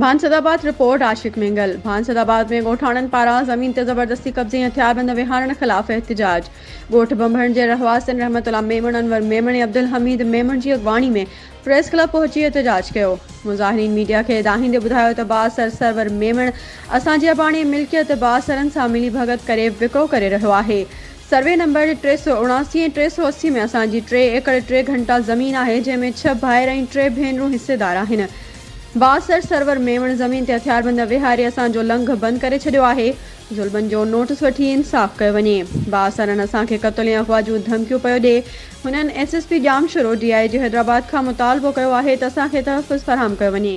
भांसदाबाद report आशिक mingle. भांसदाबाद में गोठाणन पारा ज़मीन ते ज़बरदस्ती कब्जे हथियारबंद विहारण खिलाफ एहतजाज। गोठ बंभण के रहवासिन रहमतुल्लाह मेमण, अनवर मेमण, अब्दुल हमीद मेमण की अगवाणी में प्रेस क्लब पहुंची एहतजाज किया। मुज़ाहिरीन मीडिया के दाहिंदे बुधायो तो बासर सरवर मेमण असांजी अबाणी मिल्कियत बासरन सां मिली भगत करे विक्रो करे रहियो आहे। सर्वे नंबर 379 ऐं 380 में असांजी 3 एकड़ 3 घंटा ज़मीन है, जंहिंमें 6 भाइर ऐं 3 भेनरूं हिस्सेदार आहिनि। बासर सरवर मेमण ज़मीन ते हथियारबंद विहारे असांजो लंघ बंद करे छॾियो आहे। ज़ुल्मनि जो नोटिस वठी इंसाफ़ कयो वञे। बासरनि असांखे क़त्ल ऐं अफ़वाह जूं धमकियूं पियो ॾिए। हुननि SSP जामशुरो DIG हैदराबाद खां मुतालबो कयो आहे त असांखे तहफ़्फ़ुज़ फ़राहम कयो वञे।